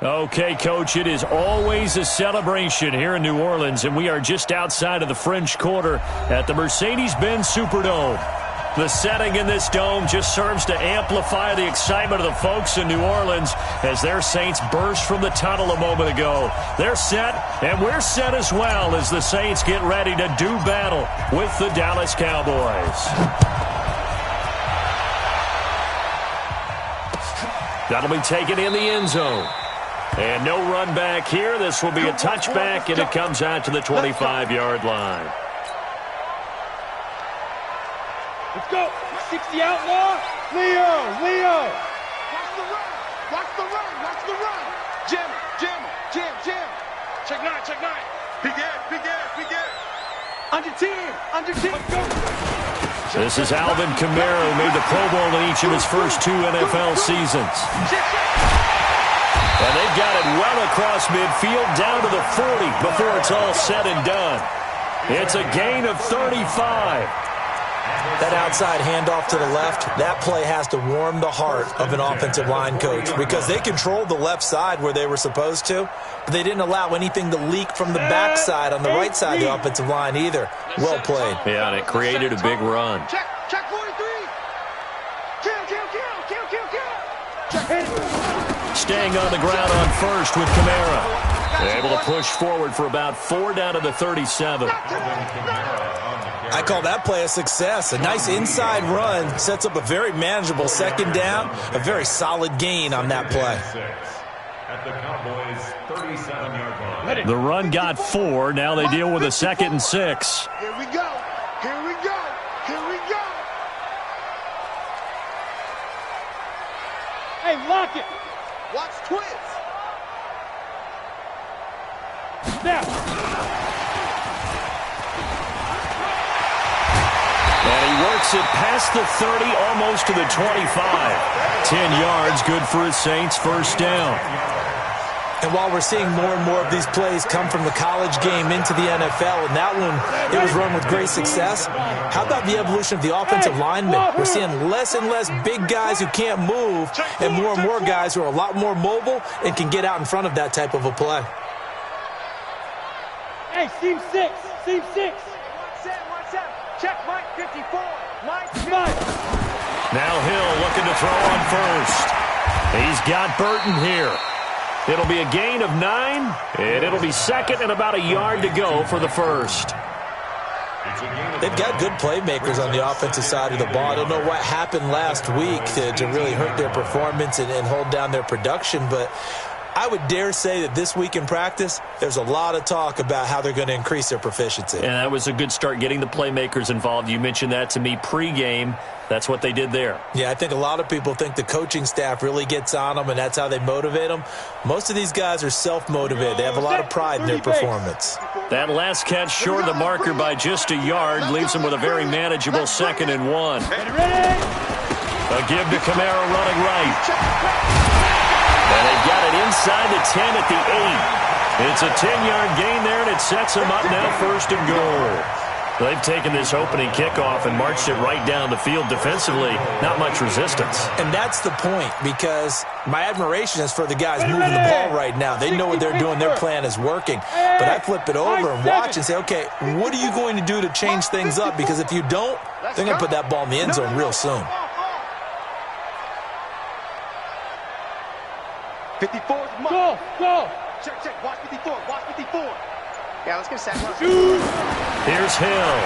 Okay, Coach, it is always a celebration here in New Orleans, and we are just outside of the French Quarter at the Mercedes-Benz Superdome. The setting in this dome just serves to amplify the excitement of the folks in New Orleans as their Saints burst from the tunnel a moment ago. They're set, and we're set as well as the Saints get ready to do battle with the Dallas Cowboys. That'll be taken in the end zone. And no run back here. This will be a touchback, and it comes out to the 25-yard line. Let's go. 60 outlaw. Leo. Watch the run. Jam. Check nine. Begin. Under 10. Let's go. This is Alvin Kamara, who made the Pro Bowl in each of his first 2 NFL seasons. And they've got it well across midfield down to the 40 before it's all said and done. It's a gain of 35. That outside handoff to the left, that play has to warm the heart of an offensive line coach because they controlled the left side where they were supposed to, but they didn't allow anything to leak from the backside on the right side of the offensive line either. Well played. Yeah, and it created a big run. Check 43. Kill. Staying on the ground on first with Kamara. Able to push forward for about 4 down to the 37. I call that play a success. A nice inside run sets up a very manageable second down, a very solid gain on that play. At the Cowboys' 37-yard line. The run got 4. Now they deal with a 2nd and 6. Here we go. Hey, lock it. Watch twins. Now. And he works it past the 30, almost to the 25. 10 yards, good for his Saints, first down. And while we're seeing more and more of these plays come from the college game into the NFL, and that one, it was run with great success, how about the evolution of the offensive linemen? We're seeing less and less big guys who can't move and more guys who are a lot more mobile and can get out in front of that type of a play. Hey, seam 6. Watch out. Check Mike 54. Now Hill looking to throw on first. He's got Burton here. It'll be a gain of 9, and it'll be 2nd and about a yard to go for the first. They've got good playmakers on the offensive side of the ball. I don't know what happened last week to really hurt their performance and hold down their production, but I would dare say that this week in practice, there's a lot of talk about how they're going to increase their proficiency. And that was a good start getting the playmakers involved. You mentioned that to me pregame. That's what they did there. Yeah, I think a lot of people think the coaching staff really gets on them, and that's how they motivate them. Most of these guys are self-motivated. They have a lot of pride in their performance. That last catch short of the marker by just a yard leaves them with a very manageable 2nd and 1. A give to Kamara running right. And they got it inside the 10 at the 8. It's a 10-yard gain there, and it sets them up now 1st and goal. They've taken this opening kickoff and marched it right down the field defensively. Not much resistance. And that's the point, because my admiration is for the guys moving the ball right now. They know what they're doing. Their plan is working. But I flip it over and watch and say, okay, what are you going to do to change things up? Because if you don't, they're going to put that ball in the end zone real soon. 54 is Mike. Go. Check. Watch 54. Yeah, let's get a sack. Here's Hill.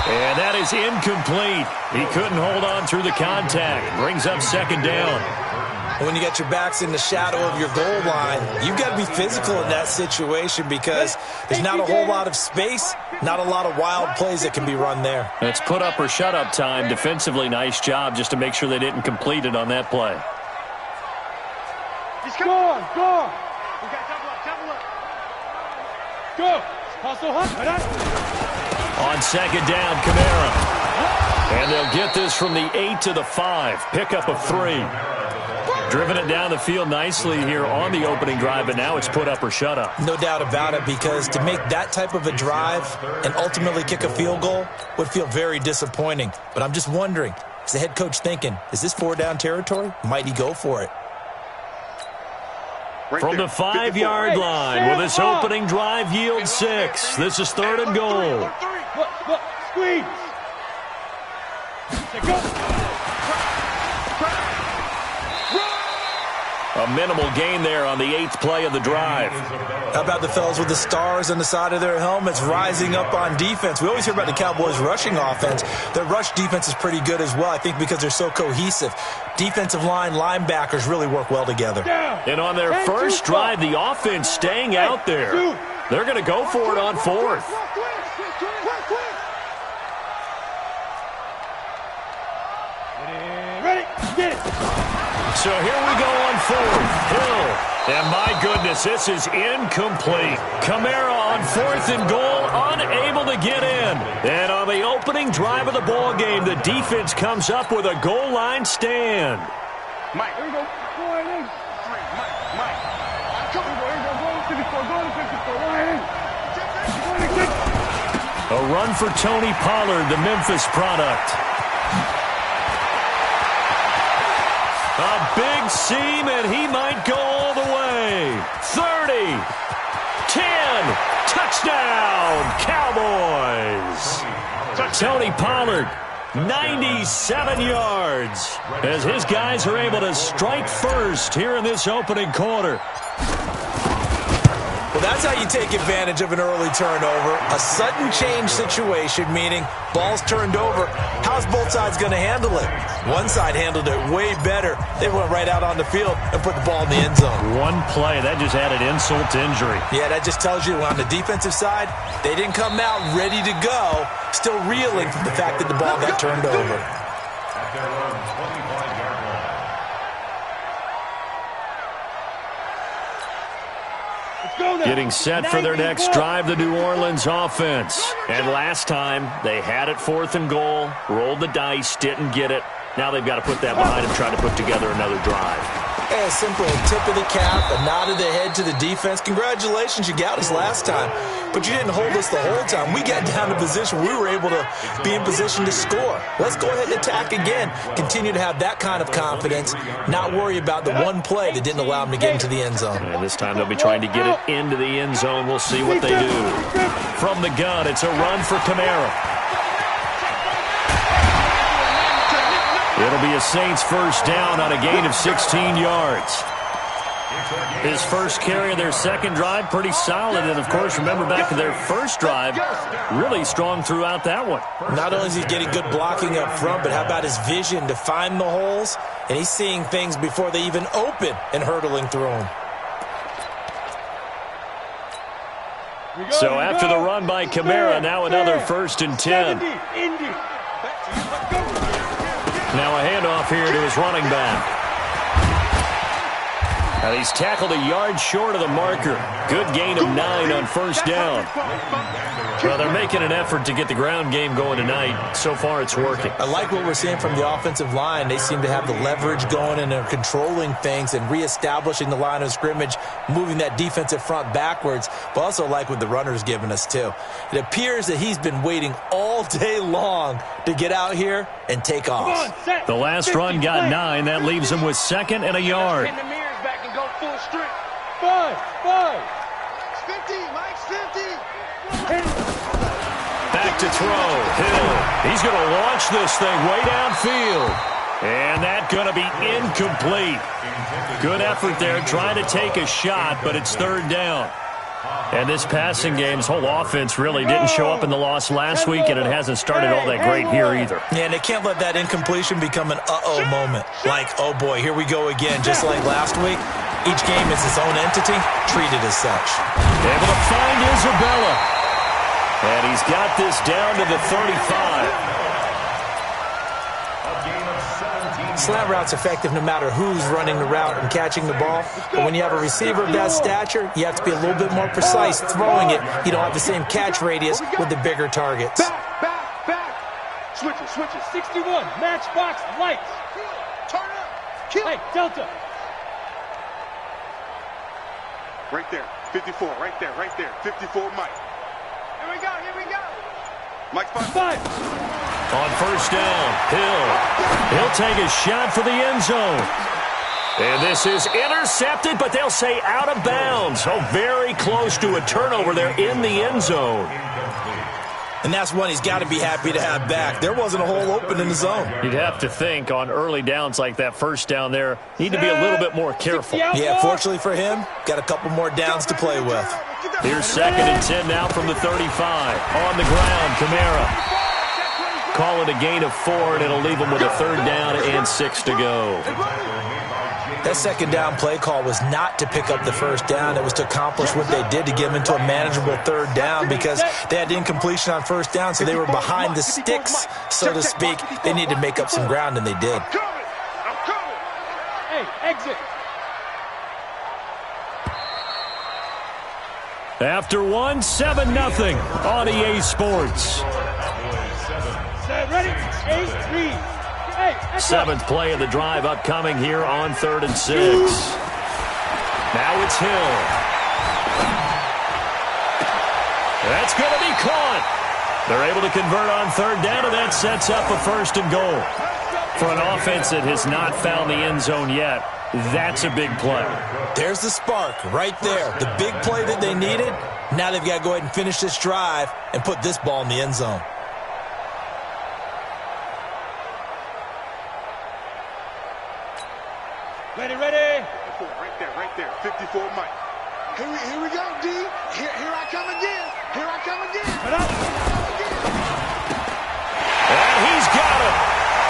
And that is incomplete. He couldn't hold on through the contact. Brings up 2nd down. When you got your backs in the shadow of your goal line, you've got to be physical in that situation because there's not a whole lot of space, not a lot of wild plays that can be run there. It's put up or shut up time. Defensively, nice job just to make sure they didn't complete it on that play. Go. We got double up. Go. Hustle. On 2nd down, Kamara. And they'll get this from the 8 to the 5. Pickup of 3. Driven it down the field nicely here on the opening drive, but now it's put up or shut up. No doubt about it, because to make that type of a drive and ultimately kick a field goal would feel very disappointing. But I'm just wondering, Is the head coach thinking, is this 4-down territory? Might he go for it? From the 5-yard line, will this opening drive yield 6? This is 3rd and goal. Look, squeeze. Go. A minimal gain there on the 8th play of the drive. How about the fellas with the stars on the side of their helmets rising up on defense? We always hear about the Cowboys' rushing offense. Their rush defense is pretty good as well, I think, because they're so cohesive. Defensive line, linebackers really work well together. And on their first drive, the offense staying out there. They're going to go for it on 4th. Ready, get it. So here we go on 4th. Hill. And my goodness, this is incomplete. Kamara on 4th and goal, unable to get in. And on the opening drive of the ball game, the defense comes up with a goal line stand. Mike. Here we go. Go ahead. Mike. Go 54. A run for Tony Pollard, the Memphis product. A big seam, and he might go all the way. 30, 10, touchdown, Cowboys. Tony Pollard, 97 yards, as his guys are able to strike first here in this opening quarter. Well, that's how you take advantage of an early turnover. A sudden change situation, meaning ball's turned over. How's both sides going to handle it? One side handled it way better. They went right out on the field and put the ball in the end zone. One play, that just added insult to injury. Yeah, that just tells you on the defensive side, they didn't come out ready to go, still reeling from the fact that the ball got turned over. At their own 25-yard line. Getting set for their next drive, the New Orleans offense. And last time, they had it 4th and goal, rolled the dice, didn't get it. Now they've got to put that behind them, try to put together another drive. Hey, a simple tip of the cap, a nod of the head to the defense. Congratulations, you got us last time. But you didn't hold us the whole time. We got down to position. We were able to be in position to score. Let's go ahead and attack again. Continue to have that kind of confidence. Not worry about the one play that didn't allow them to get into the end zone. And this time they'll be trying to get it into the end zone. We'll see what they do. From the gun, it's a run for Kamara. It'll be a Saints first down on a gain of 16 yards. His first carry of their second drive, pretty solid. And, of course, remember back to their first drive, really strong throughout that one. Not only is he getting good blocking up front, but how about his vision to find the holes? And he's seeing things before they even open and hurtling through them. So after the run by Kamara, now another 1st and 10. Now a handoff here to his running back. Now he's tackled a yard short of the marker. Good gain of 9 on first down. Well, they're making an effort to get the ground game going tonight. So far, it's working. I like what we're seeing from the offensive line. They seem to have the leverage going and they're controlling things and reestablishing the line of scrimmage, moving that defensive front backwards, but also like what the runner's giving us, too. It appears that he's been waiting all day long to get out here and take off. The last run got 9. That leaves him with 2nd and a yard. Five. 50, Mike's 50. Back to throw. Hill. He's going to launch this thing way downfield. And that's going to be incomplete. Good effort there, trying to take a shot, but it's 3rd down. And this passing game's whole offense really didn't show up in the loss last week, and it hasn't started all that great here either. Yeah, and they can't let that incompletion become an uh-oh moment. Like, oh boy, here we go again, just like last week. Each game is its own entity, treated as such. Able to find Isabella. And he's got this down to the 35. Slant route's effective no matter who's running the route and catching the ball. But when you have a receiver of that stature, you have to be a little bit more precise throwing it. You don't have the same catch radius with the bigger targets. Back. Switch it. 61, matchbox lights. Turn up. Kill. Hey, Delta. Right there. 54, right there. 54, Mike. Here we go. Mike's 5. On first down, He'll take a shot for the end zone. And this is intercepted, but they'll say out of bounds. Oh, very close to a turnover there in the end zone. And that's one he's got to be happy to have back. There wasn't a hole open in the zone. You'd have to think on early downs like that first down there, need to be a little bit more careful. Yeah, fortunately for him, got a couple more downs to play with. Here's 2nd and 10 now from the 35. On the ground, Kamara. Call it a gain of 4, and it'll leave them with a 3rd down and 6 to go. That 2nd down play call was not to pick up the 1st down. It was to accomplish what they did to get them into a manageable 3rd down because they had incompletion on 1st down, so they were behind the sticks, so to speak. They needed to make up some ground, and they did. Hey, exit. After 1, 7-0 on EA Sports. Ready? 8, read. Hey, 7th play of the drive upcoming here on 3rd and 6. Now it's Hill. That's going to be caught. They're able to convert on 3rd down, and that sets up a 1st and goal. For an offense that has not found the end zone yet, that's a big play. There's the spark right there. The big play that they needed. Now they've got to go ahead and finish this drive and put this ball in the end zone. Ready. Right there. 54 Mike. Here we go, D. Here I come again. And he's got it.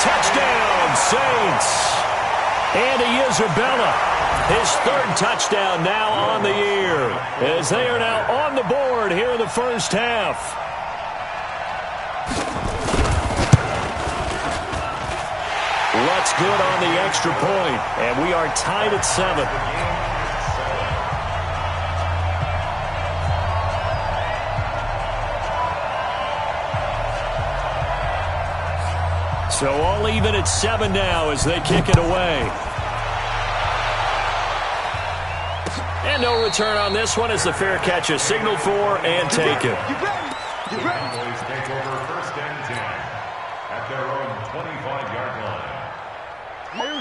Touchdown, Saints. Andy Isabella, his 3rd touchdown now on the year, as they are now on the board here in the first half. Lutz good on the extra point, and we are tied at 7. So all even at 7 now as they kick it away. And no return on this one as the fair catch is signaled for and taken. The Cowboys take over 1st and 10 at their own 25-yard line.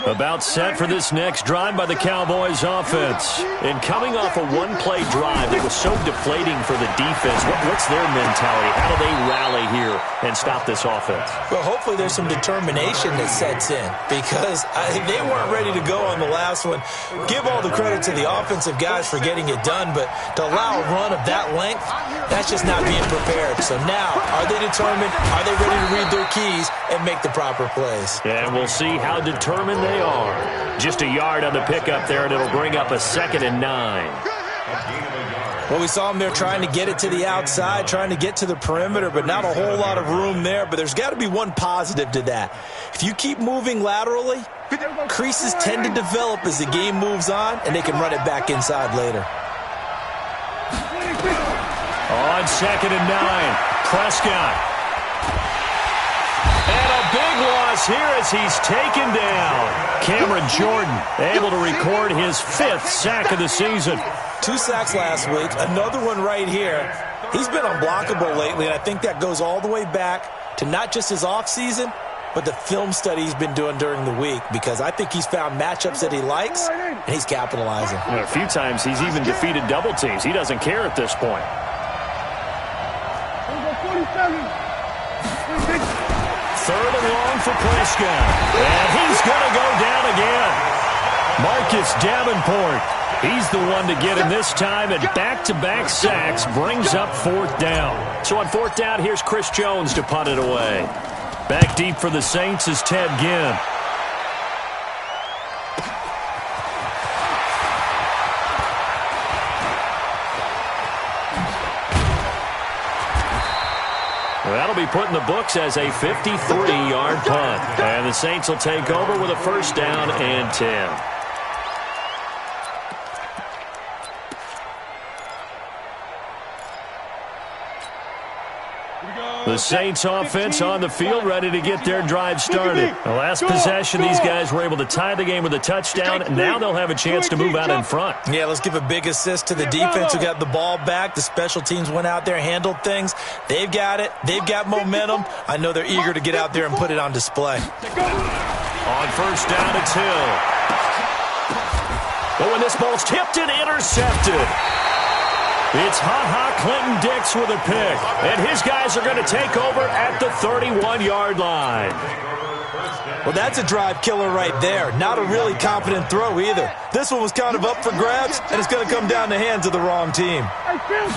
About set for this next drive by the Cowboys offense. And coming off a one-play drive that was so deflating for the defense, what's their mentality? How do they rally here and stop this offense? Well, hopefully there's some determination that sets in because they weren't ready to go on the last one. Give all the credit to the offensive guys for getting it done, but to allow a run of that length, that's just not being prepared. So now, are they determined? Are they ready to read their keys and make the proper plays? And we'll see how determined they are. Just a yard on the pickup there, and it'll bring up a 2nd and 9. Well, we saw them there trying to get it to the outside, trying to get to the perimeter, but not a whole lot of room there. But there's got to be one positive to that. If you keep moving laterally, creases tend to develop as the game moves on, and they can run it back inside later. On 2nd and 9, Prescott. And a big loss here as he's taken down. Cameron Jordan able to record his 5th sack of the season. 2 sacks last week, another one right here. He's been unblockable lately, and I think that goes all the way back to not just his offseason, but the film study he's been doing during the week, because I think he's found matchups that he likes, and he's capitalizing. You know, a few times he's even defeated double teams. He doesn't care at this point. 3rd and long for Prescott. And he's going to go down again. Marcus Davenport. He's the one to get him this time, and back-to-back sacks brings up 4th down. So on 4th down, here's Chris Jones to punt it away. Back deep for the Saints is Ted Ginn. That'll be put in the books as a 53-yard punt. And the Saints will take over with a 1st down and 10. The Saints offense on the field, ready to get their drive started. The last possession, these guys were able to tie the game with a touchdown, and now they'll have a chance to move out in front. Yeah, let's give a big assist to the defense who got the ball back. The special teams went out there, handled things. They've got it. They've got momentum. I know they're eager to get out there and put it on display. On first down, it's Hill. But when this ball's tipped and intercepted, it's Ha-Ha Clinton-Dix with a pick. And his guys are going to take over at the 31-yard line. Well, that's a drive killer right there. Not a really confident throw either. This one was kind of up for grabs, and it's going to come down the hands of the wrong team. Hey, kill.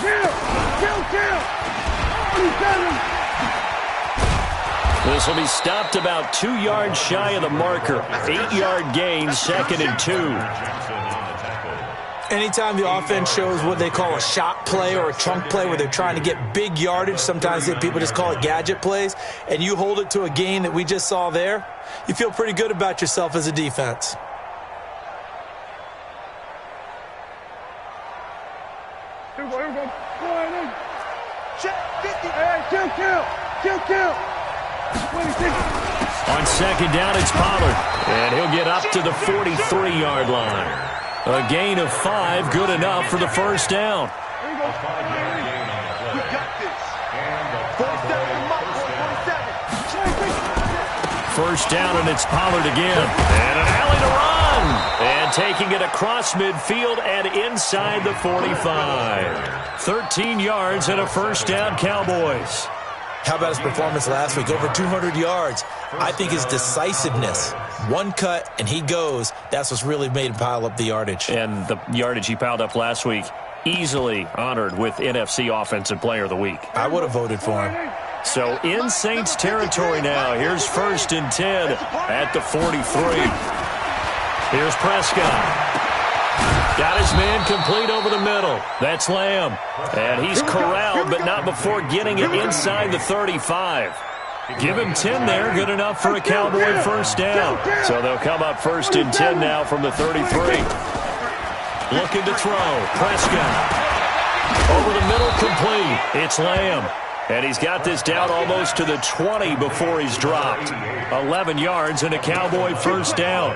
This will be stopped about 2 yards shy of the marker. 8-yard gain, 2nd and 2. Anytime the offense shows what they call a shot play or a chunk play where they're trying to get big yardage, sometimes people just call it gadget plays, and you hold it to a gain that we just saw there, you feel pretty good about yourself as a defense. Kill. On second down, it's Pollard. And he'll get up to the 43-yard line. A gain of 5, good enough for the first down. You got this. 47, 47. First down, and it's Pollard again. And an alley to run. And taking it across midfield and inside the 45. 13 yards and a first down, Cowboys. How about his performance last week? Over 200 yards. I think his decisiveness, one cut and he goes, that's what's really made him pile up the yardage. And the yardage he piled up last week, easily honored with NFC Offensive Player of the Week. I would have voted for him. So in Saints territory now. Here's 1st and 10 at the 43. Here's Prescott. Got his man complete over the middle. That's Lamb. And he's corralled, but not before getting it inside the 35. Give him 10 there. Good enough for a Cowboy first down. So they'll come up 1st and 10 now from the 33. Looking to throw. Prescott. Over the middle, complete. It's Lamb. And he's got this down almost to the 20 before he's dropped. 11 yards and a Cowboy first down.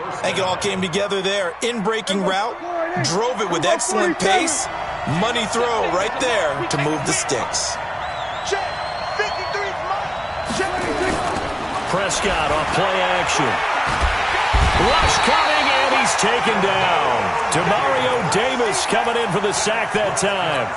I think it all came together there. In-breaking route, drove it with excellent pace. Money throw right there to move the sticks. Prescott off play action. Rush coming, and he's taken down. Demario Davis coming in for the sack that time.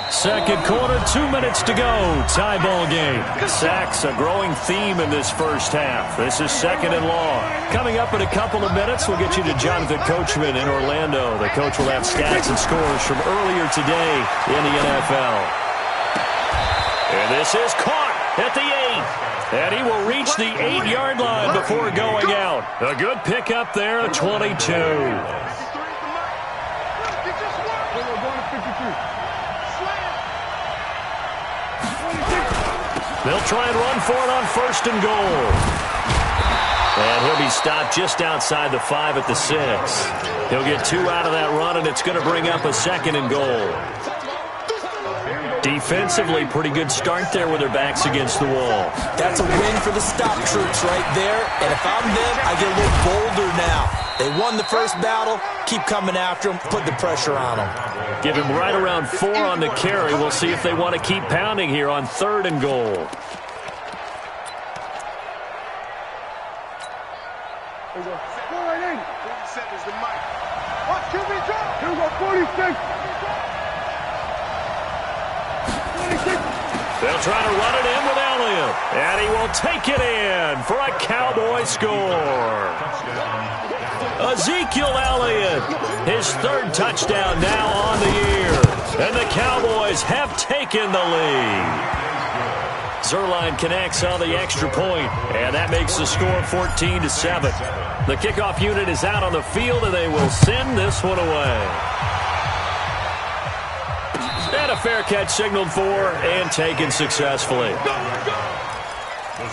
Second quarter, 2 minutes to go. Tie ball game. Sacks a growing theme in this first half. This is 2nd and long. Coming up in a couple of minutes, we'll get you to Jonathan Coachman in Orlando. The coach will have stats and scores from earlier today in the NFL. And this is caught at the 8. And he will reach the 8-yard line before going out. A good pickup there, a 22. They'll try and run for it on 1st and goal. And he'll be stopped just outside the 5 at the 6. He'll get 2 out of that run, and it's going to bring up a 2nd and goal. Defensively, pretty good start there with their backs against the wall. That's a win for the stop troops right there. And if I'm them, I get a little bolder now. They won the first battle. Keep coming after them. Put the pressure on them. Give him right around 4 on the carry. We'll see if they want to keep pounding here on 3rd and goal. They'll try to run it in with Elliott. And he will take it in for a Cowboy score. Ezekiel Elliott, his 3rd touchdown now on the year. And the Cowboys have taken the lead. Zerline connects on the extra point, and that makes the score 14-7. The kickoff unit is out on the field, and they will send this one away. And a fair catch signaled for and taken successfully. The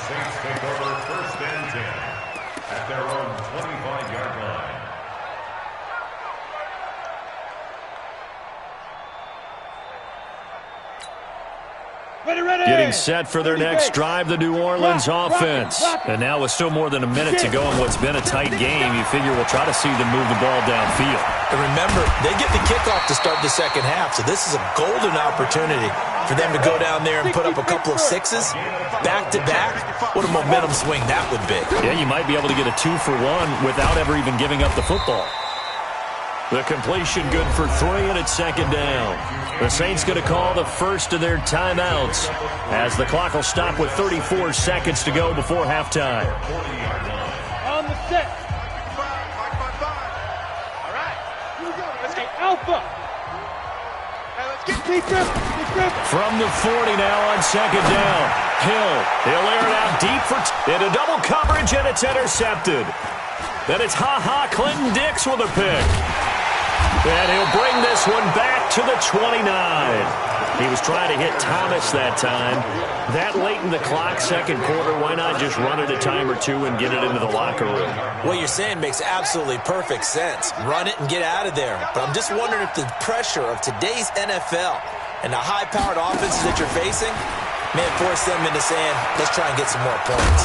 Saints take over 1st and 10 at their own 25-yard line. Getting set for their next drive, the New Orleans offense. And now with still more than a minute to go in what's been a tight game, you figure we'll try to see them move the ball downfield. And remember, they get the kickoff to start the second half, so this is a golden opportunity for them to go down there and put up a couple of sixes back-to-back. What a momentum swing that would be. Yeah, you might be able to get a 2-for-1 without ever even giving up the football. The completion good for 3, and it's second down. The Saints going to call the first of their timeouts as the clock will stop with 34 seconds to go before halftime. On the set. All right. Here we go. Let's get Alpha. Hey, let's get deep grip. From the 40 now on second down. Hill. He'll air it out deep into double coverage, and it's intercepted. Then it's Clinton Dix with a pick. And he'll bring this one back to the 29. He was trying to hit Thomas that time. That late in the clock, second quarter, why not just run it a time or two and get it into the locker room? What you're saying makes absolutely perfect sense. Run it and get out of there. But I'm just wondering if the pressure of today's NFL and the high-powered offenses that you're facing may force them into saying, let's try and get some more points.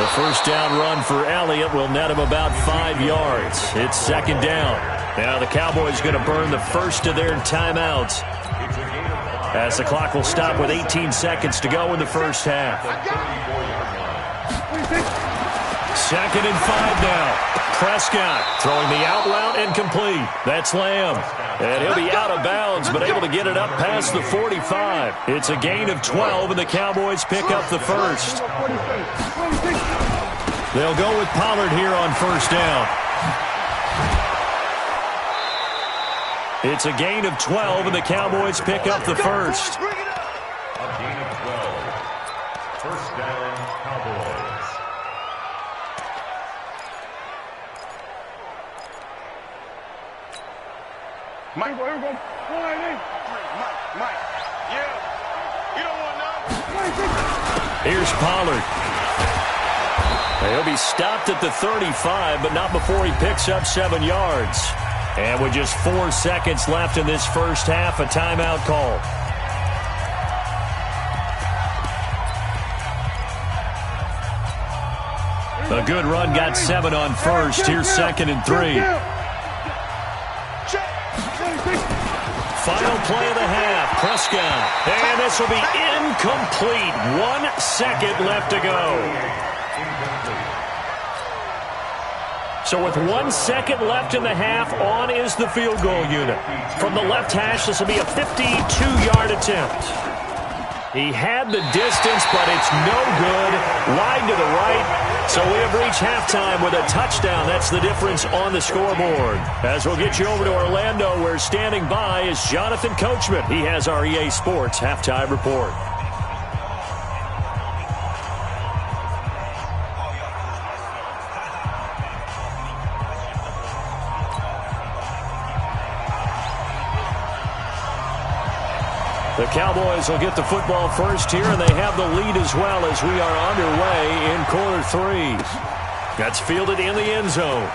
The first down run for Elliott will net him about 5 yards. It's second down. Now the Cowboys going to burn the first of their timeouts as the clock will stop with 18 seconds to go in the first half. Second and 5 now. Prescott throwing the out route incomplete. That's Lamb. And he'll be out of bounds, but able to get it up past the 45. It's a gain of 12, and the Cowboys pick up the first. They'll go with Pollard here on first down. It's a gain of 12, and the Cowboys pick up the first. A gain of 12. First down, Cowboys. Mike, Mike, yeah. You don't want none. Here's Pollard. He'll be stopped at the 35, but not before he picks up 7 yards. And with just 4 seconds left in this first half, a timeout call. A good run, got 7 on first. Here's second and 3. Final play of the half, Prescott. And this will be incomplete. 1 second left to go. So with 1 second left in the half, on is the field goal unit. From the left hash, this will be a 52-yard attempt. He had the distance, but it's no good. Wide to the right. So we have reached halftime with a touchdown. That's the difference on the scoreboard. As we'll get you over to Orlando, where standing by is Jonathan Coachman. He has our EA Sports halftime report. The Cowboys will get the football first here, and they have the lead as well as we are underway in quarter 3. That's fielded in the end zone.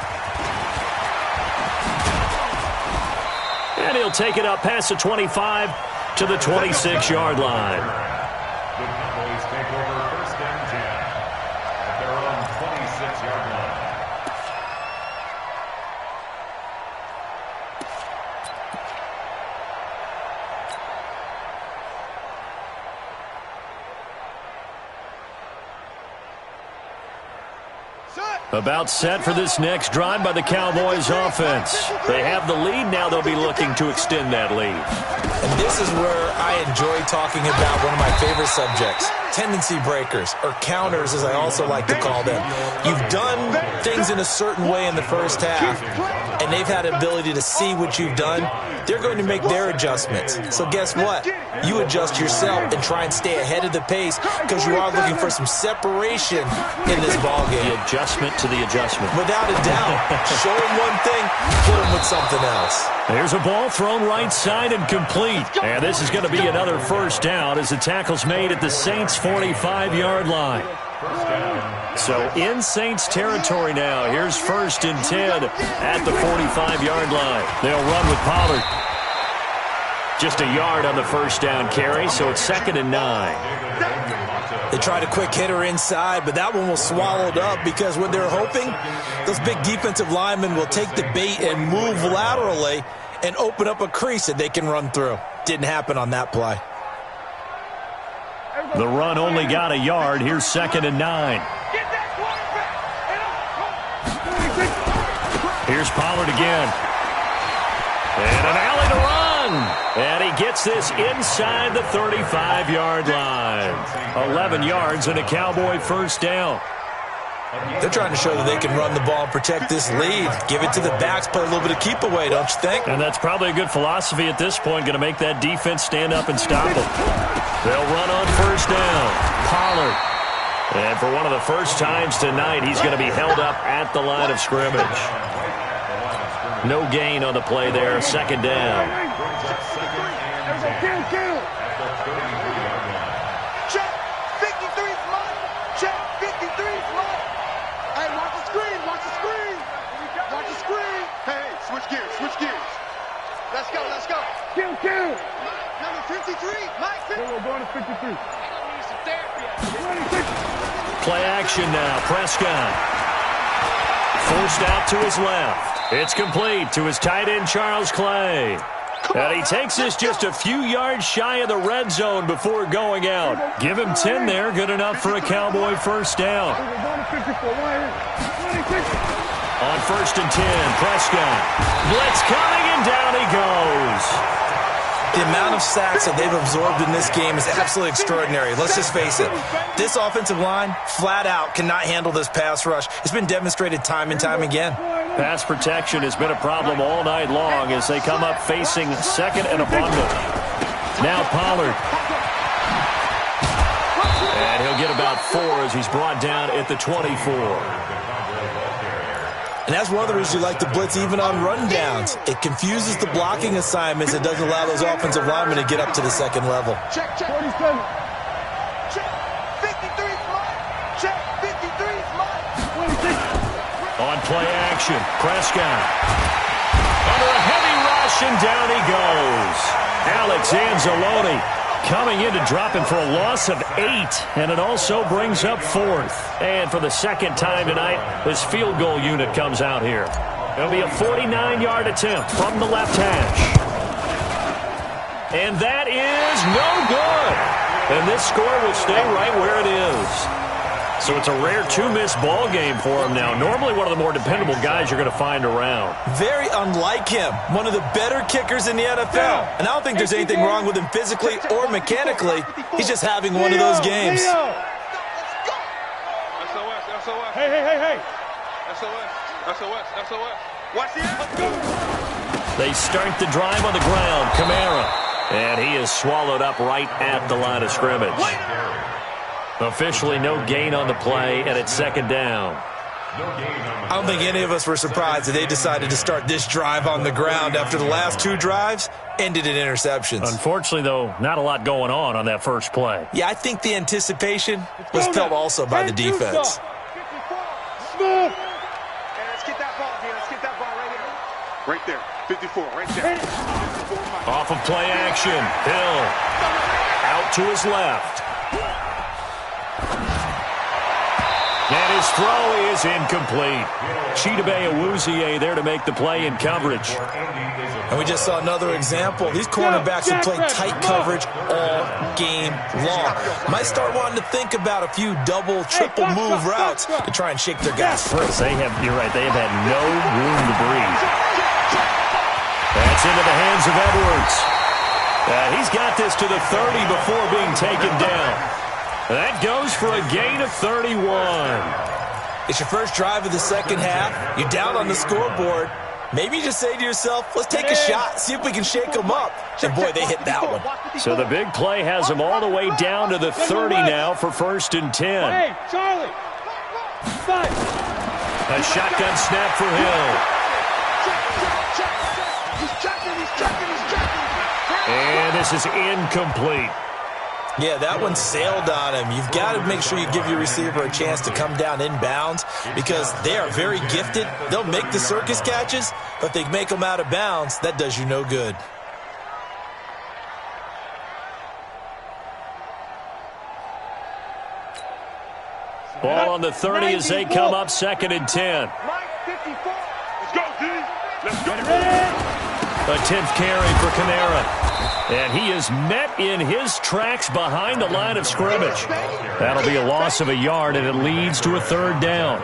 And he'll take it up past the 25 to the 26-yard line. The Cowboys take over first and 10 at their own 26-yard line. About set for this next drive by the Cowboys offense. They have the lead. Now they'll be looking to extend that lead. And this is where I enjoy talking about one of my favorite subjects, tendency breakers, or counters as I also like to call them. You've done things in a certain way in the first half, and they've had the ability to see what you've done. They're going to make their adjustments. So guess what? You adjust yourself and try and stay ahead of the pace because you are looking for some separation in this ballgame. The adjustment to the adjustment. Without a doubt. Show them one thing, hit them with something else. There's a ball thrown right side and complete. And this is going to be another first down as the tackle's made at the Saints' 45-yard line. So in Saints territory now. Here's first and 10 at the 45-yard line. They'll run with Pollard. Just a yard on the first down carry, so it's 2nd and 9. They tried a quick hitter inside, but that one was swallowed up because what they're hoping, those big defensive linemen will take the bait and move laterally and open up a crease that they can run through. Didn't happen on that play. The run only got a yard. Here's 2nd and 9. Here's Pollard again. And an alley to run. And he gets this inside the 35-yard line. 11 yards and a Cowboy first down. They're trying to show that they can run the ball and protect this lead. Give it to the backs, play a little bit of keep away, don't you think? And that's probably a good philosophy at this point, going to make that defense stand up and stop them. They'll run on first down. Pollard. And for one of the first times tonight, he's going to be held up at the line of scrimmage. No gain on the play there, 2nd down. Check, 53's mine. Check, 53's mine. Hey, watch the screen, watch the screen. Watch the screen. Hey, switch gears, switch gears. Let's go, let's go. Kill. Number 53, Mike. We're going to 53. Play action now, Prescott. Forced out to his left. It's complete to his tight end, Charles Clay. And he takes this just a few yards shy of the red zone before going out. Give him 10 there, good enough for a Cowboy first down. On 1st and 10, Prescott. Blitz coming, and down he goes. The amount of sacks that they've absorbed in this game is absolutely extraordinary. Let's just face it. This offensive line, flat out, cannot handle this pass rush. It's been demonstrated time and time again. Pass protection has been a problem all night long as they come up facing 2nd and abundant. Now Pollard. And he'll get about 4 as he's brought down at the 24. And that's one of the reasons you like to blitz even on rundowns. It confuses the blocking assignments. It doesn't allow those offensive linemen to get up to the 2nd level. Check. 47. Check, 53's mine. Check, 53's mine. On play action, Prescott. Under a heavy rush, and down he goes. Alex Anzalone coming in to drop him for a loss of 8, and it also brings up 4th. And for the 2nd time tonight, this field goal unit comes out here. It'll be a 49-yard attempt from the left hash. And that is no good. And this score will stay right where it is. So it's a rare 2-miss ball game for him now. Normally one of the more dependable guys you're going to find around. Very unlike him. One of the better kickers in the NFL. And I don't think there's anything wrong with him physically or mechanically. He's just having one of those games. SOS. Hey. SOS. Watch the end. They start the drive on the ground. Kamara. And he is swallowed up right at the line of scrimmage. Officially no gain on the play, and it's 2nd down. I don't think any of us were surprised that they decided to start this drive on the ground after the last 2 drives ended in interceptions. Unfortunately, though, not a lot going on that first play. Yeah, I think the anticipation was felt also by the defense. Smooth. Hey, let's get that ball, D. Let's get that ball right there. Right there. 54, right there. Off of play action. Hill. Out to his left. And his throw is incomplete. Chidobe Awuzie there to make the play in coverage. And we just saw another example. These cornerbacks have played tight coverage all game long. Might start wanting to think about a few double, triple move routes to try and shake their guys free. You're right, they have had no room to breathe. That's into the hands of Edwards. He's got this to the 30 before being taken down. That goes for a gain of 31. It's your first drive of the 2nd half. You're down on the scoreboard. Maybe you just say to yourself, let's take a shot, see if we can shake them up. And boy, they hit that one. So the big play has them all the way down to the 30 now for 1st and 10. Hey, Charlie. 5. A shotgun snap for Hill. He's checking. And this is incomplete. Yeah, that one sailed on him. You've got to make sure you give your receiver a chance to come down inbounds because they are very gifted. They'll make the circus catches, but if they make them out of bounds, that does you no good. Ball on the 30 as they come up 2nd and 10. Let's go, D. Let's go. A 10th carry for Kamara. And he is met in his tracks behind the line of scrimmage. That'll be a loss of a yard, and it leads to a 3rd down.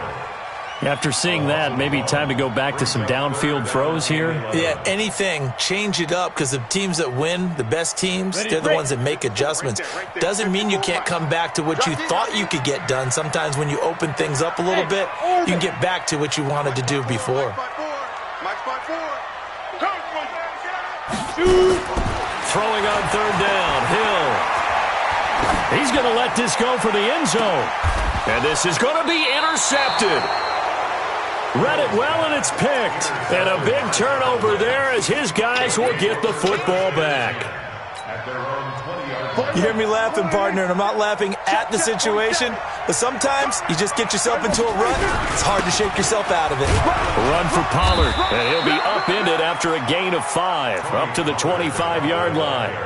After seeing that, maybe time to go back to some downfield throws here. Yeah, anything, change it up, because the teams that win, the best teams, they're the ones that make adjustments. Doesn't mean you can't come back to what you thought you could get done. Sometimes when you open things up a little bit, you can get back to what you wanted to do before. Throwing on 3rd down, Hill. He's going to let this go for the end zone. And this is going to be intercepted. Read it well, and it's picked. And a big turnover there as his guys will get the football back. You hear me laughing, partner, and I'm not laughing at the situation, but sometimes you just get yourself into a rut. It's hard to shake yourself out of it. A run for Pollard, and he'll be upended after a gain of 5, up to the 25-yard line.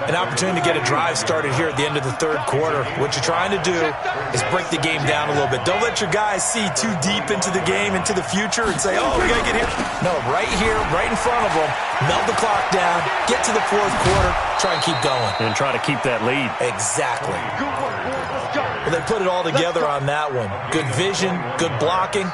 An opportunity to get a drive started here at the end of the 3rd quarter. What you're trying to do is break the game down a little bit. Don't let your guys see too deep into the game, into the future, and say, oh, we got to get here. No, right here, right in front of them, melt the clock down, get to the 4th quarter, try and keep going. And try to keep that lead. Exactly. Well, they put it all together on that one. Good vision, good blocking.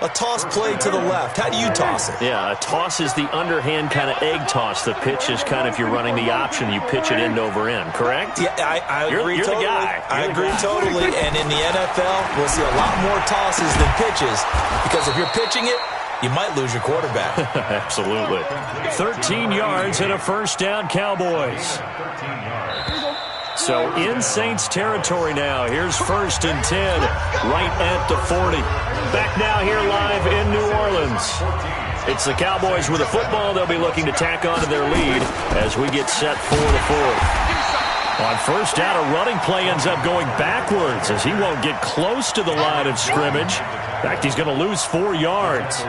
A toss play to the left. How do you toss it? Yeah, a toss is the underhand kind of egg toss. The pitch is kind of, if you're running the option, you pitch it end over end, correct? Yeah, I agree you're totally. The guy. I agree totally. And in the NFL, we'll see a lot more tosses than pitches, because if you're pitching it, you might lose your quarterback. Absolutely. 13 yards and a 1st down, Cowboys. So in Saints territory now. Here's 1st and 10, right at the 40. Back now here live in New Orleans. It's the Cowboys with a football. They'll be looking to tack onto their lead as we get set for the 4th. On 1st down, a running play ends up going backwards as he won't get close to the line of scrimmage. In fact, he's going to lose 4 yards.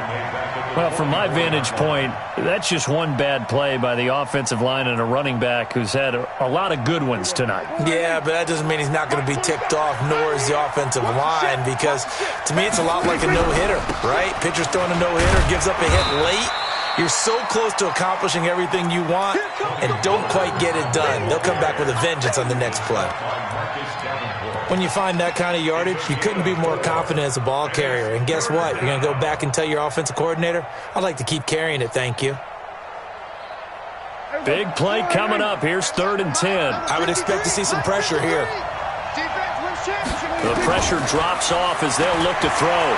Well, from my vantage point, that's just one bad play by the offensive line and a running back who's had a lot of good ones tonight. Yeah, but that doesn't mean he's not going to be ticked off, nor is the offensive line, because to me it's a lot like a no-hitter, right? Pitcher's throwing a no-hitter, gives up a hit late. You're so close to accomplishing everything you want and don't quite get it done. They'll come back with a vengeance on the next play. When you find that kind of yardage, you couldn't be more confident as a ball carrier. And guess what? You're going to go back and tell your offensive coordinator, I'd like to keep carrying it, thank you. Big play coming up. Here's 3rd and 10. I would expect to see some pressure here. The pressure drops off as they'll look to throw.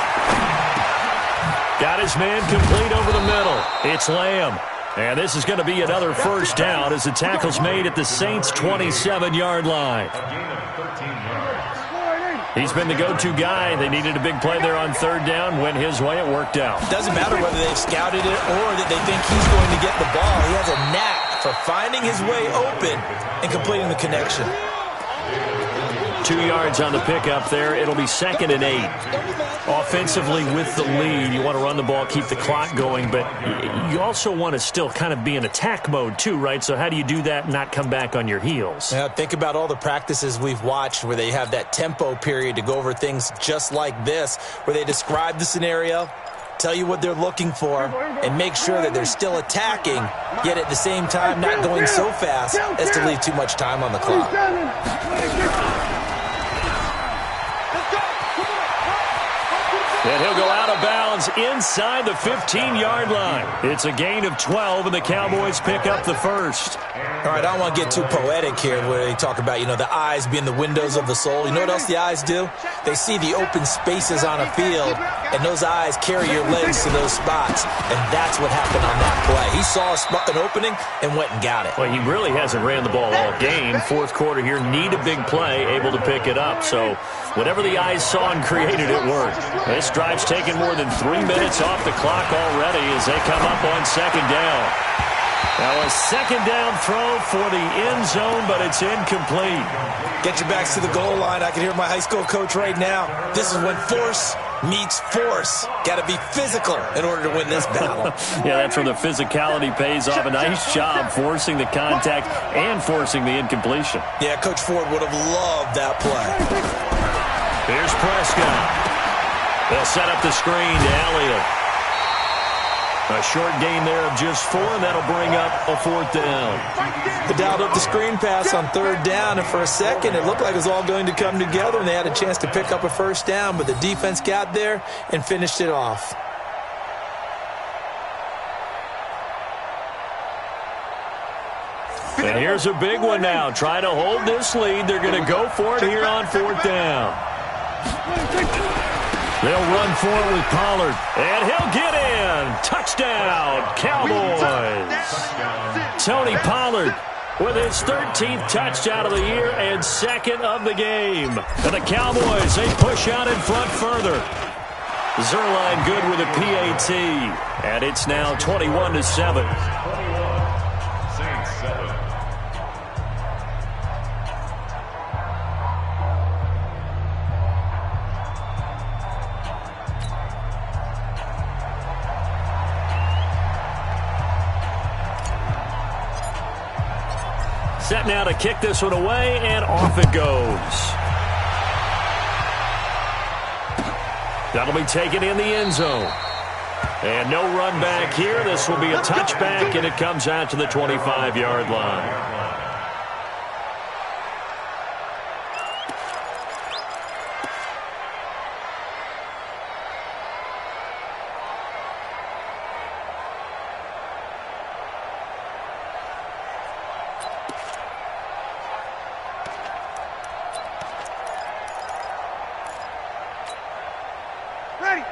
Got his man complete over the middle. It's Lamb. And this is going to be another 1st down as the tackle's made at the Saints' 27-yard line. He's been the go-to guy. They needed a big play there on 3rd down. Went his way. It worked out. Doesn't matter whether they've scouted it or that they think he's going to get the ball. He has a knack for finding his way open and completing the connection. 2 yards on the pickup there. It'll be 2nd and 8. Offensively with the lead, you want to run the ball, keep the clock going, but you also want to still kind of be in attack mode too, right? So how do you do that and not come back on your heels? Yeah, think about all the practices we've watched where they have that tempo period to go over things just like this, where they describe the scenario, tell you what they're looking for, and make sure that they're still attacking, yet at the same time not going so fast as to leave too much time on the clock. And he'll go out of bounds inside the 15-yard line. It's a gain of 12, and the Cowboys pick up the 1st. All right, I don't want to get too poetic here where they talk about, the eyes being the windows of the soul. You know what else the eyes do? They see the open spaces on a field, and those eyes carry your legs to those spots, and that's what happened on that play. He saw an opening and went and got it. Well, he really hasn't ran the ball all game. 4th quarter here, need a big play, able to pick it up. So whatever the eyes saw and created, it worked. This drive's taken more than 3 minutes off the clock already as they come up on 2nd down. Now a 2nd down throw for the end zone, but it's incomplete. Get your backs to the goal line. I can hear my high school coach right now. This is when force meets force. Got to be physical in order to win this battle. Yeah, that's where the physicality pays off. A nice job forcing the contact and forcing the incompletion. Yeah, Coach Ford would have loved that play. Here's Prescott. They'll set up the screen to Elliott. A short gain there of just 4, and that'll bring up a 4th down. They dialed up the screen pass on 3rd down, and for a second it looked like it was all going to come together, and they had a chance to pick up a 1st down, but the defense got there and finished it off. And here's a big one now. Trying to hold this lead. They're going to go for it here on 4th down. They'll run for it with Pollard, and he'll get in. Touchdown, Cowboys. Tony Pollard with his 13th touchdown of the year and 2nd of the game. And the Cowboys, they push out in front further. Zerline good with a PAT, and it's now 21-7. Set now to kick this one away, and off it goes. That'll be taken in the end zone. And no run back here. This will be a touchback, and it comes out to the 25-yard line.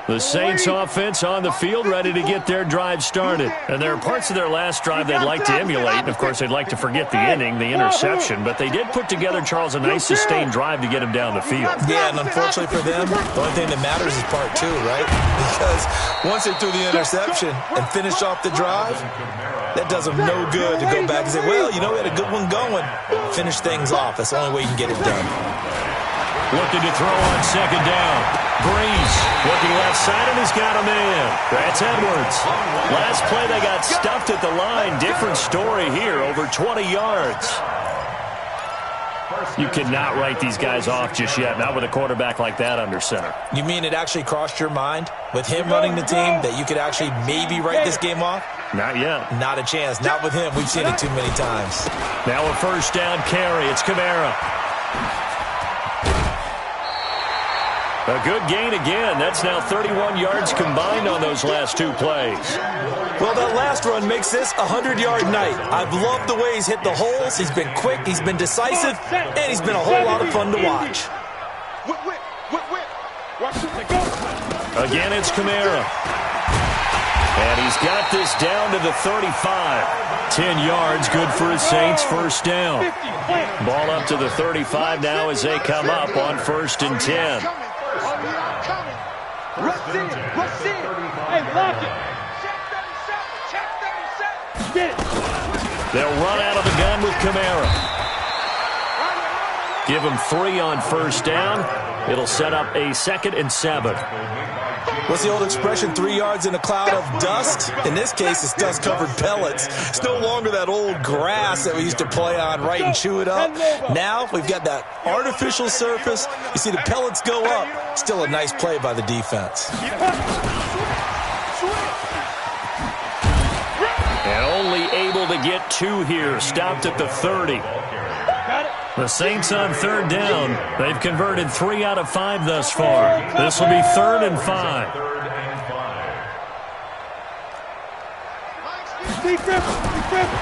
The Saints offense on the field, ready to get their drive started. And there are parts of their last drive they'd like to emulate. And, of course, they'd like to forget the inning, the interception. But they did put together, Charles, a nice sustained drive to get him down the field. Yeah, and unfortunately for them, the only thing that matters is part 2, right? Because once they threw the interception and finished off the drive, that does them no good to go back and say, well, you know, we had a good one going. Finish things off. That's the only way you can get it done. Looking to throw on 2nd down. Breeze looking left side, and he's got him in. That's Edwards. Last play, they got stuffed at the line. Different story here, over 20 yards. You cannot write these guys off just yet, not with a quarterback like that under center. You mean it actually crossed your mind, with him running the team, that you could actually maybe write this game off? Not yet. Not a chance. Not with him. We've seen it too many times. Now a 1st down carry. It's Kamara. A good gain again. That's now 31 yards combined on those last 2 plays. Well, that last run makes this a 100-yard night. I've loved the way he's hit the holes. He's been quick, he's been decisive, and he's been a whole lot of fun to watch. Again, it's Kamara. And he's got this down to the 35. 10 yards, good for his Saints, 1st down. Ball up to the 35 now as they come up on 1st and 10. Rush in. Hey, lock it. Check 37. Get it. They'll run out of the gun with Kamara. Give him 3 on 1st down. It'll set up a 2nd and 7. What's the old expression, 3 yards in a cloud of dust? In this case, it's dust-covered pellets. It's no longer that old grass that we used to play on, right, and chew it up. Now we've got that artificial surface. You see the pellets go up. Still a nice play by the defense. And only able to get 2 here. Stopped at the 30. The Saints on 3rd down. They've converted 3 out of 5 thus far. This will be 3rd and 5.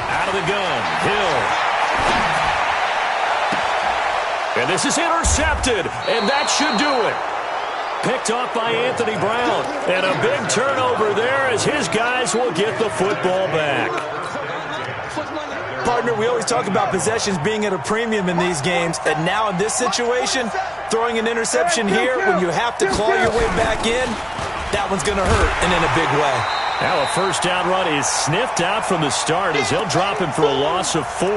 Out of the gun. Hill. And this is intercepted. And that should do it. Picked off by Anthony Brown. And a big turnover there as his guys will get the football back. Partner, we always talk about possessions being at a premium in these games, and now in this situation, throwing an interception here when you have to claw your way back in, that one's going to hurt, and in a big way. Now a 1st down run is sniffed out from the start as they'll drop him for a loss of 4.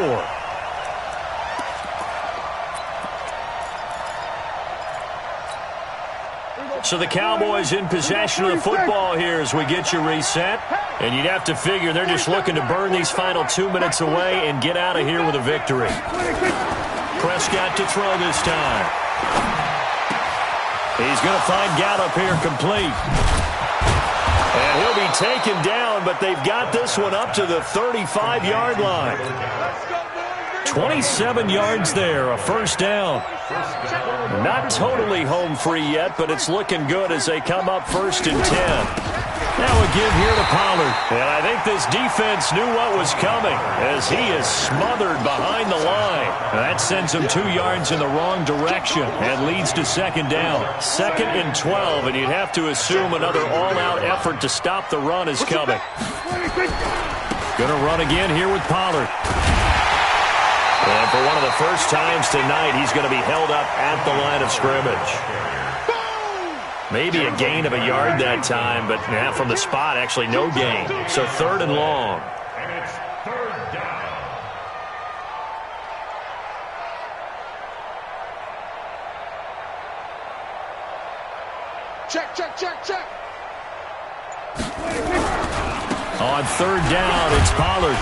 So the Cowboys in possession of the football here as we get you reset. And you'd have to figure they're just looking to burn these final 2 minutes away and get out of here with a victory. Prescott to throw this time. He's going to find Gallup here complete. And he'll be taken down, but they've got this one up to the 35-yard line. 27 yards there, a first down. Not totally home free yet, but it's looking good as they come up 1st and 10. Now a give here to Pollard. And I think this defense knew what was coming as he is smothered behind the line. That sends him 2 yards in the wrong direction and leads to 2nd down. 2nd and 12, and you'd have to assume another all-out effort to stop the run is coming. Going to run again here with Pollard. And for one of the first times tonight, he's going to be held up at the line of scrimmage. Maybe a gain of a yard that time, but from the spot, actually no gain. So 3rd and long. And it's 3rd down. Check. On 3rd down, it's Pollard.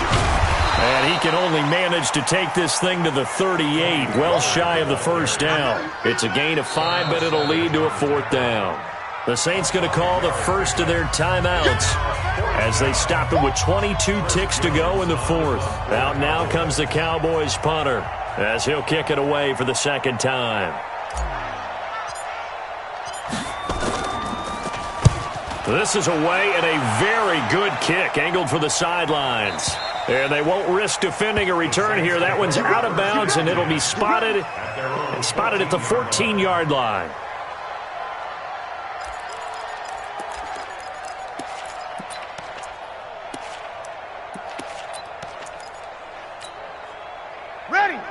And he can only manage to take this thing to the 38, well shy of the first down. It's a gain of 5, but it'll lead to a 4th down. The Saints going to call the first of their timeouts as they stop it with 22 ticks to go in the 4th. Out now comes the Cowboys punter as he'll kick it away for the 2nd time. This is away and a very good kick angled for the sidelines. And they won't risk defending a return here. That one's out of bounds, and it'll be spotted at the 14-yard line.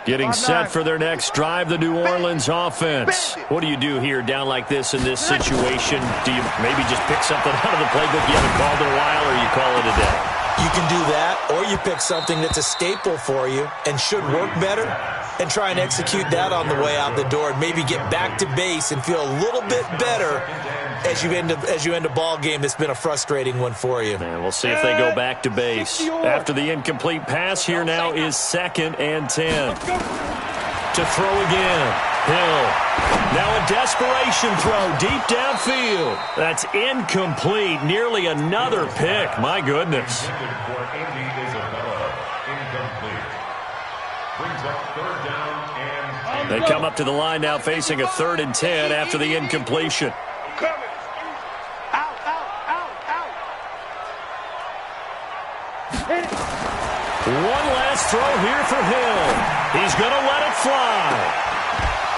Getting set for their next drive, the New Orleans offense. What do you do here down like this in this situation? Do you maybe just pick something out of the playbook you haven't called in a while, or you call it a day? You can do that, or you pick something that's a staple for you and should work better and try and execute that on the way out the door and maybe get back to base and feel a little bit better as you end a ball game that's been a frustrating one for you. And we'll see if they go back to base. After the incomplete pass, here now is 2nd and 10. To throw again. Hill. Now a desperation throw deep downfield. That's incomplete. Nearly another pick. My goodness. They come up to the line now facing a 3rd and 10 after the incompletion. One last throw here for Hill. He's going to let it fly.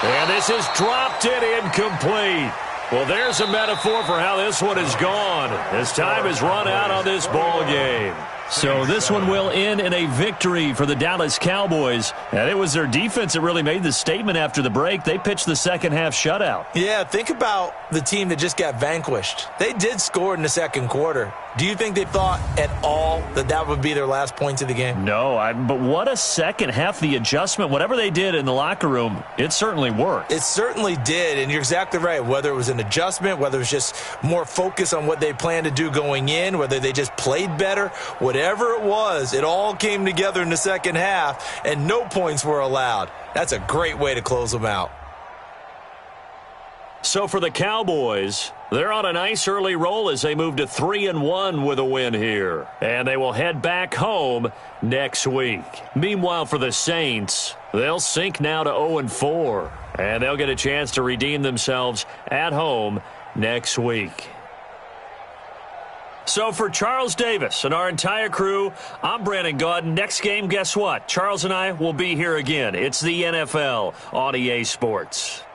And this is dropped it incomplete. Well, there's a metaphor for how this one is gone. As time has run out on this ball game. So this one will end in a victory for the Dallas Cowboys. And it was their defense that really made the statement after the break. They pitched the second half shutout. Yeah, think about the team that just got vanquished. They did score in the 2nd quarter. Do you think they thought at all that that would be their last points of the game? No, but what a second half. The adjustment, whatever they did in the locker room, it certainly worked. It certainly did, and you're exactly right. Whether it was an adjustment, whether it was just more focus on what they planned to do going in, whether they just played better, whatever it was, it all came together in the second half, and no points were allowed. That's a great way to close them out. So for the Cowboys, they're on a nice early roll as they move to 3-1 with a win here. And they will head back home next week. Meanwhile, for the Saints, they'll sink now to 0-4. And they'll get a chance to redeem themselves at home next week. So for Charles Davis and our entire crew, I'm Brandon Gaudin. Next game, guess what? Charles and I will be here again. It's the NFL on EA Sports.